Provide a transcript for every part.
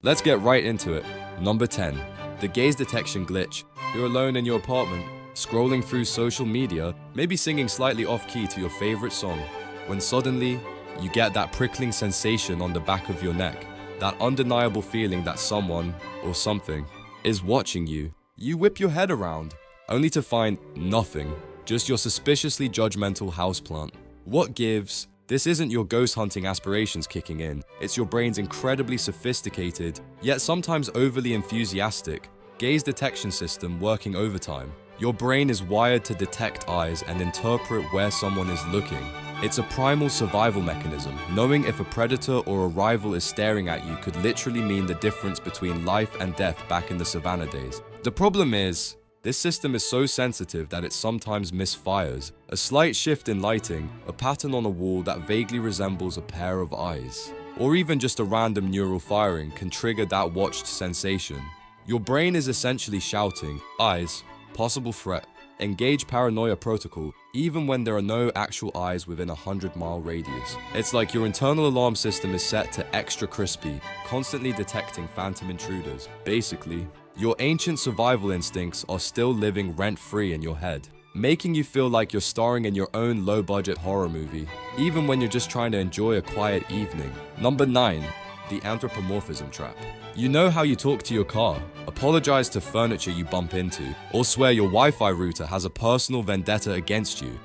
Let's get right into it. Number 10. The gaze detection glitch. You're alone in your apartment, scrolling through social media, maybe singing slightly off-key to your favorite song, when suddenly, you get that prickling sensation on the back of your neck, that undeniable feeling that someone, or something, is watching you. You whip your head around, only to find nothing, just your suspiciously judgmental houseplant. What gives? This isn't your ghost hunting aspirations kicking in, it's your brain's incredibly sophisticated, yet sometimes overly enthusiastic, gaze detection system working overtime. Your brain is wired to detect eyes and interpret where someone is looking. It's a primal survival mechanism. Knowing if a predator or a rival is staring at you could literally mean the difference between life and death back in the savannah days. The problem is, this system is so sensitive that it sometimes misfires. A slight shift in lighting, a pattern on a wall that vaguely resembles a pair of eyes, or even just a random neural firing can trigger that watched sensation. Your brain is essentially shouting, eyes, possible threat, engage paranoia protocol, even when there are no actual eyes within a 100-mile radius. It's like your internal alarm system is set to extra crispy, constantly detecting phantom intruders. Basically, your ancient survival instincts are still living rent-free in your head, making you feel like you're starring in your own low-budget horror movie, even when you're just trying to enjoy a quiet evening. Number 9. The Anthropomorphism Trap. You know how you talk to your car, apologize to furniture you bump into, or swear your Wi-Fi router has a personal vendetta against you.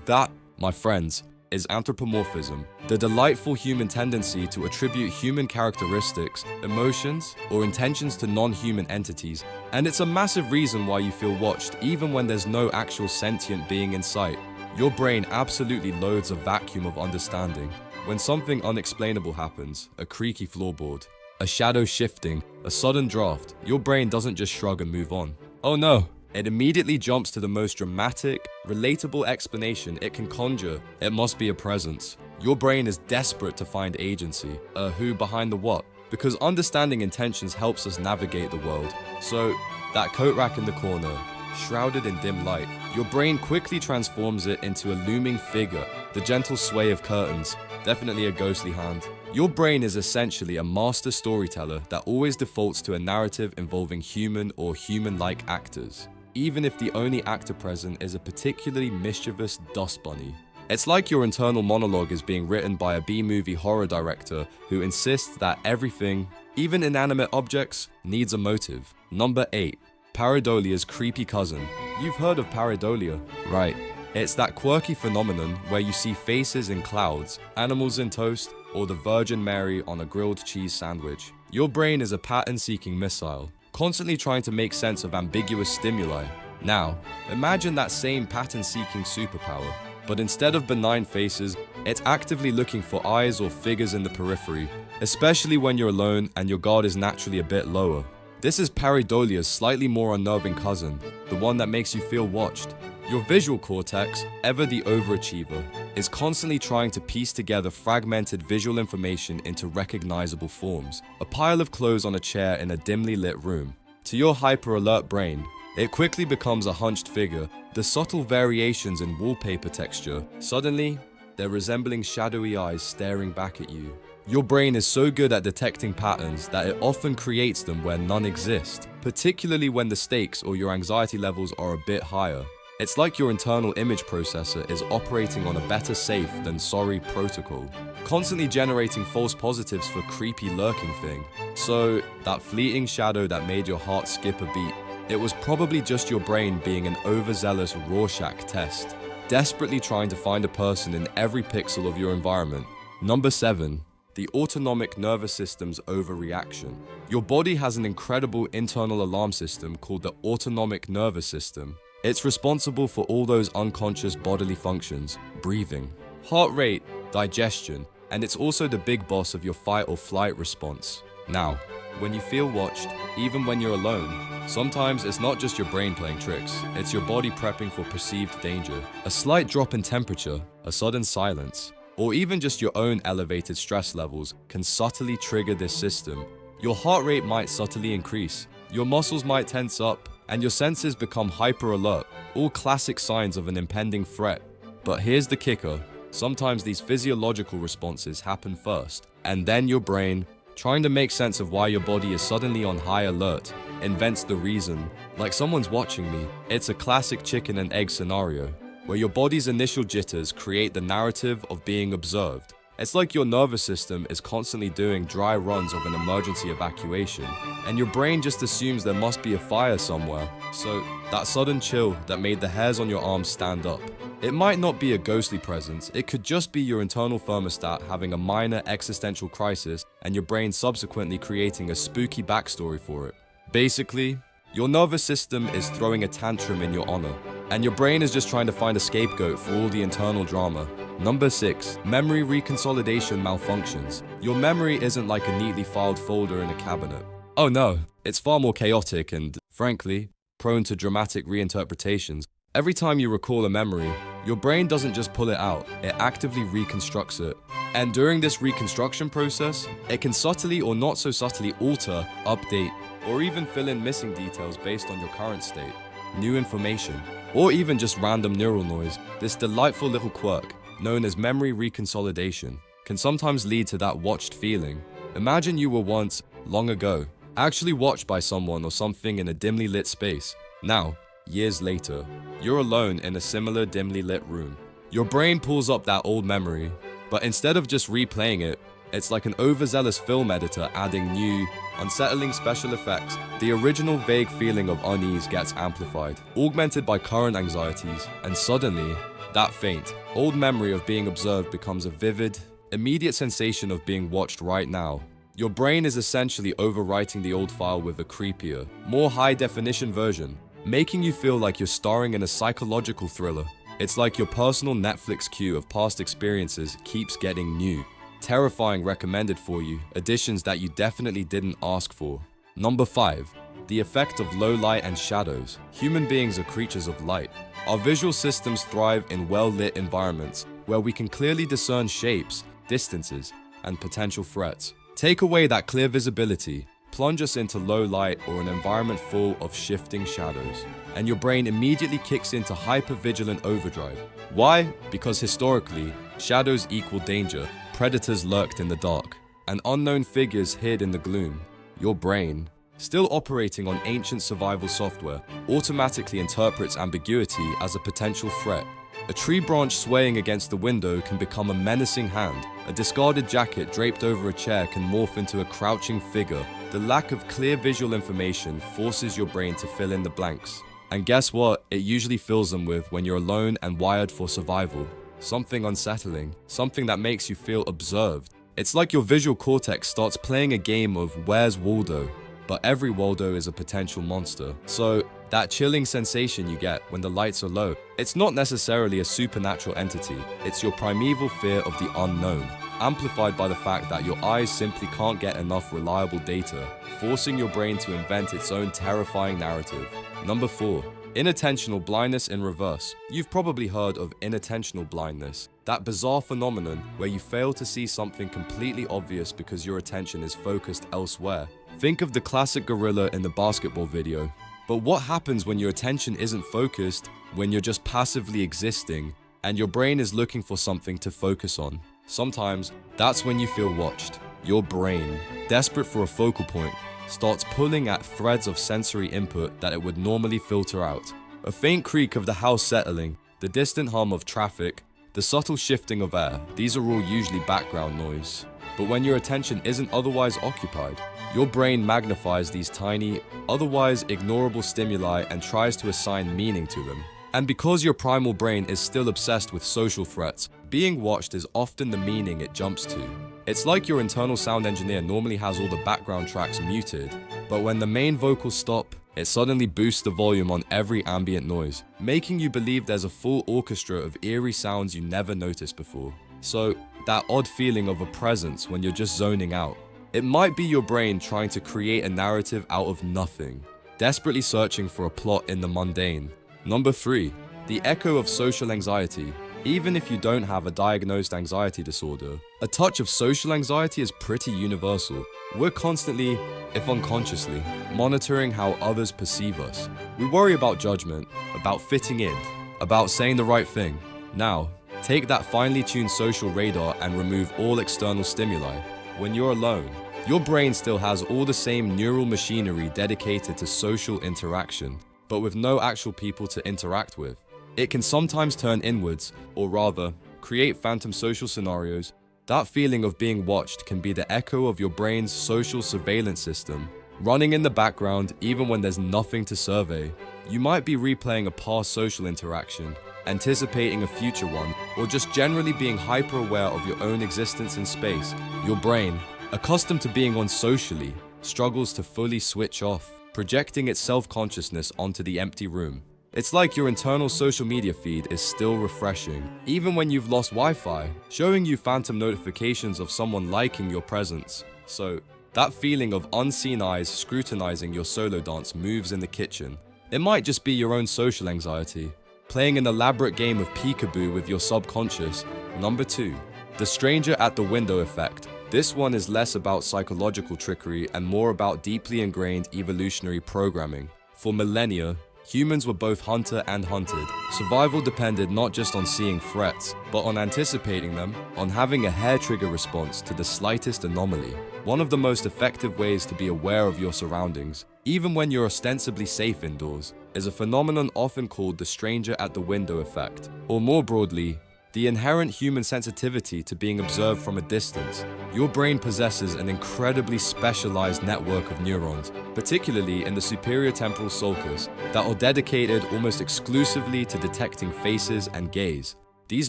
That, my friends, is anthropomorphism, the delightful human tendency to attribute human characteristics, emotions, or intentions to non-human entities, and it's a massive reason why you feel watched even when there's no actual sentient being in sight. Your brain absolutely loads a vacuum of understanding. When something unexplainable happens, a creaky floorboard, a shadow shifting, a sudden draft, your brain doesn't just shrug and move on. Oh no, it immediately jumps to the most dramatic, relatable explanation it can conjure. It must be a presence. Your brain is desperate to find agency, a who behind the what, because understanding intentions helps us navigate the world. So, that coat rack in the corner, shrouded in dim light, your brain quickly transforms it into a looming figure, the gentle sway of curtains, definitely a ghostly hand. Your brain is essentially a master storyteller that always defaults to a narrative involving human or human-like actors, even if the only actor present is a particularly mischievous dust bunny. It's like your internal monologue is being written by a B-movie horror director who insists that everything, even inanimate objects, needs a motive. Number 8. Pareidolia's creepy cousin. You've heard of pareidolia, right? It's that quirky phenomenon where you see faces in clouds, animals in toast, or the Virgin Mary on a grilled cheese sandwich. Your brain is a pattern-seeking missile, constantly trying to make sense of ambiguous stimuli. Now, imagine that same pattern-seeking superpower, but instead of benign faces, it's actively looking for eyes or figures in the periphery, especially when you're alone and your guard is naturally a bit lower. This is pareidolia's slightly more unnerving cousin, the one that makes you feel watched. Your visual cortex, ever the overachiever, is constantly trying to piece together fragmented visual information into recognizable forms. A pile of clothes on a chair in a dimly lit room. To your hyper-alert brain, it quickly becomes a hunched figure. The subtle variations in wallpaper texture, suddenly, they're resembling shadowy eyes staring back at you. Your brain is so good at detecting patterns that it often creates them where none exist, particularly when the stakes or your anxiety levels are a bit higher. It's like your internal image processor is operating on a better safe than sorry protocol, constantly generating false positives for creepy lurking thing. So, that fleeting shadow that made your heart skip a beat, it was probably just your brain being an overzealous Rorschach test, desperately trying to find a person in every pixel of your environment. Number 7. The autonomic nervous system's overreaction. Your body has an incredible internal alarm system called the autonomic nervous system. It's responsible for all those unconscious bodily functions, breathing, heart rate, digestion, and it's also the big boss of your fight or flight response. Now, when you feel watched, even when you're alone, sometimes it's not just your brain playing tricks, it's your body prepping for perceived danger. A slight drop in temperature, a sudden silence, or even just your own elevated stress levels can subtly trigger this system. Your heart rate might subtly increase, your muscles might tense up, and your senses become hyper-alert, all classic signs of an impending threat. But here's the kicker, sometimes these physiological responses happen first, and then your brain, trying to make sense of why your body is suddenly on high alert, invents the reason, like someone's watching me. It's a classic chicken and egg scenario, where your body's initial jitters create the narrative of being observed. It's like your nervous system is constantly doing dry runs of an emergency evacuation, and your brain just assumes there must be a fire somewhere. So, that sudden chill that made the hairs on your arms stand up. It might not be a ghostly presence, it could just be your internal thermostat having a minor existential crisis and your brain subsequently creating a spooky backstory for it. Basically, your nervous system is throwing a tantrum in your honor, and your brain is just trying to find a scapegoat for all the internal drama. Number 6. Memory reconsolidation malfunctions. Your memory isn't like a neatly filed folder in a cabinet. Oh no, it's far more chaotic and, frankly, prone to dramatic reinterpretations. Every time you recall a memory, your brain doesn't just pull it out, it actively reconstructs it. And during this reconstruction process, it can subtly or not so subtly alter, update, or even fill in missing details based on your current state, new information, or even just random neural noise. This delightful little quirk, known as memory reconsolidation, can sometimes lead to that watched feeling. Imagine you were once, long ago, actually watched by someone or something in a dimly lit space. Now, years later, you're alone in a similar dimly lit room. Your brain pulls up that old memory, but instead of just replaying it, it's like an overzealous film editor adding new, unsettling special effects. The original vague feeling of unease gets amplified, augmented by current anxieties, and suddenly, that faint, old memory of being observed becomes a vivid, immediate sensation of being watched right now. Your brain is essentially overwriting the old file with a creepier, more high-definition version, making you feel like you're starring in a psychological thriller. It's like your personal Netflix queue of past experiences keeps getting new, terrifying recommended for you, additions that you definitely didn't ask for. Number 5. The effect of low light and shadows. Human beings are creatures of light. Our visual systems thrive in well-lit environments where we can clearly discern shapes, distances, and potential threats. Take away that clear visibility, plunge us into low light or an environment full of shifting shadows, and your brain immediately kicks into hyper-vigilant overdrive. Why? Because historically, shadows equal danger, predators lurked in the dark, and unknown figures hid in the gloom. Your brain, still operating on ancient survival software, automatically interprets ambiguity as a potential threat. A tree branch swaying against the window can become a menacing hand. A discarded jacket draped over a chair can morph into a crouching figure. The lack of clear visual information forces your brain to fill in the blanks. And guess what? It usually fills them with when you're alone and wired for survival. Something unsettling, something that makes you feel observed. It's like your visual cortex starts playing a game of Where's Waldo? But every Waldo is a potential monster. So, that chilling sensation you get when the lights are low, it's not necessarily a supernatural entity, it's your primeval fear of the unknown, amplified by the fact that your eyes simply can't get enough reliable data, forcing your brain to invent its own terrifying narrative. Number 4. Inattentional blindness in reverse. You've probably heard of inattentional blindness, that bizarre phenomenon where you fail to see something completely obvious because your attention is focused elsewhere. Think of the classic gorilla in the basketball video. But what happens when your attention isn't focused, when you're just passively existing, and your brain is looking for something to focus on? Sometimes, that's when you feel watched. Your brain, desperate for a focal point, starts pulling at threads of sensory input that it would normally filter out. A faint creak of the house settling, the distant hum of traffic, the subtle shifting of air, these are all usually background noise. But when your attention isn't otherwise occupied, your brain magnifies these tiny, otherwise ignorable stimuli and tries to assign meaning to them. And because your primal brain is still obsessed with social threats, being watched is often the meaning it jumps to. It's like your internal sound engineer normally has all the background tracks muted, but when the main vocals stop, it suddenly boosts the volume on every ambient noise, making you believe there's a full orchestra of eerie sounds you never noticed before. So, that odd feeling of a presence when you're just zoning out. It might be your brain trying to create a narrative out of nothing, desperately searching for a plot in the mundane. Number 3. The echo of social anxiety. Even if you don't have a diagnosed anxiety disorder, a touch of social anxiety is pretty universal. We're constantly, if unconsciously, monitoring how others perceive us. We worry about judgment, about fitting in, about saying the right thing. Now, take that finely tuned social radar and remove all external stimuli. When you're alone, Your brain still has all the same neural machinery dedicated to social interaction, but with no actual people to interact with. It can sometimes turn inwards, or rather, create phantom social scenarios. That feeling of being watched can be the echo of your brain's social surveillance system, running in the background even when there's nothing to survey. You might be replaying a past social interaction, anticipating a future one, or just generally being hyper-aware of your own existence in space. Your brain, accustomed to being on socially, struggles to fully switch off, projecting its self-consciousness onto the empty room. It's like your internal social media feed is still refreshing, even when you've lost Wi-Fi, showing you phantom notifications of someone liking your presence. So, that feeling of unseen eyes scrutinizing your solo dance moves in the kitchen. It might just be your own social anxiety, playing an elaborate game of peekaboo with your subconscious. Number 2, the stranger at the window effect. This one is less about psychological trickery and more about deeply ingrained evolutionary programming. For millennia, humans were both hunter and hunted. Survival depended not just on seeing threats, but on anticipating them, on having a hair-trigger response to the slightest anomaly. One of the most effective ways to be aware of your surroundings, even when you're ostensibly safe indoors, is a phenomenon often called the stranger at the window effect, or more broadly, the inherent human sensitivity to being observed from a distance. Your brain possesses an incredibly specialized network of neurons, particularly in the superior temporal sulcus, that are dedicated almost exclusively to detecting faces and gaze. These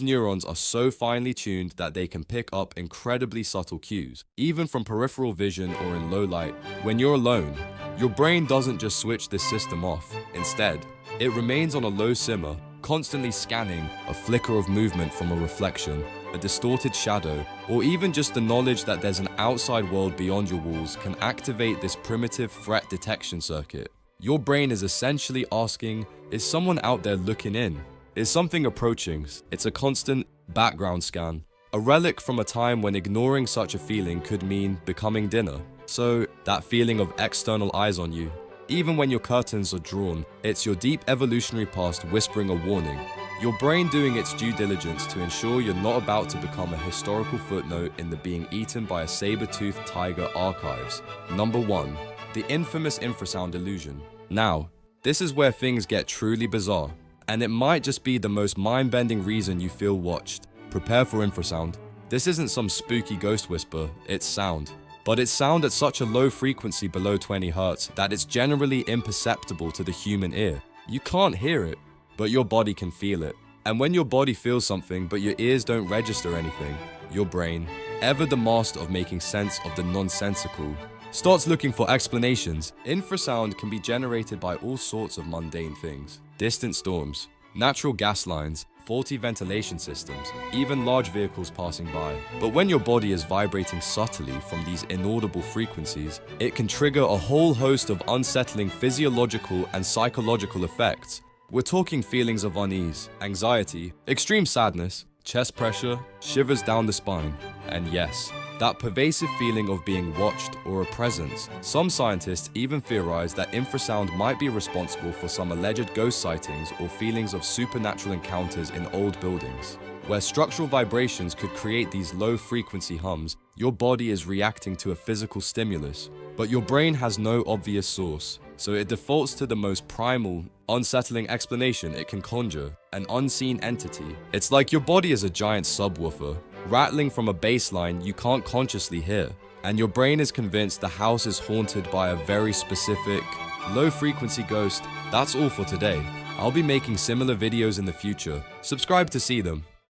neurons are so finely tuned that they can pick up incredibly subtle cues, even from peripheral vision or in low light. When you're alone, your brain doesn't just switch this system off. Instead, it remains on a low simmer, constantly scanning a flicker of movement from a reflection, a distorted shadow, or even just the knowledge that there's an outside world beyond your walls can activate this primitive threat detection circuit. Your brain is essentially asking, is someone out there looking in? Is something approaching? It's a constant background scan, a relic from a time when ignoring such a feeling could mean becoming dinner. So, that feeling of external eyes on you, even when your curtains are drawn, it's your deep evolutionary past whispering a warning. Your brain doing its due diligence to ensure you're not about to become a historical footnote in the being eaten by a saber-toothed tiger archives. Number 1, the infamous infrasound illusion. Now, this is where things get truly bizarre, and it might just be the most mind-bending reason you feel watched. Prepare for infrasound. This isn't some spooky ghost whisper, it's sound. But it's sound at such a low frequency below 20 Hz that it's generally imperceptible to the human ear. You can't hear it, but your body can feel it. And when your body feels something but your ears don't register anything, your brain, ever the master of making sense of the nonsensical, starts looking for explanations. Infrasound can be generated by all sorts of mundane things. Distant storms, natural gas lines, faulty ventilation systems, even large vehicles passing by. But when your body is vibrating subtly from these inaudible frequencies, it can trigger a whole host of unsettling physiological and psychological effects. We're talking feelings of unease, anxiety, extreme sadness, chest pressure, shivers down the spine, and yes, that pervasive feeling of being watched or a presence. Some scientists even theorize that infrasound might be responsible for some alleged ghost sightings or feelings of supernatural encounters in old buildings. Where structural vibrations could create these low-frequency hums, your body is reacting to a physical stimulus, but your brain has no obvious source, so it defaults to the most primal, unsettling explanation it can conjure, an unseen entity. It's like your body is a giant subwoofer, rattling from a bass line you can't consciously hear, and your brain is convinced the house is haunted by a very specific, low-frequency ghost. That's all for today. I'll be making similar videos in the future. Subscribe to see them.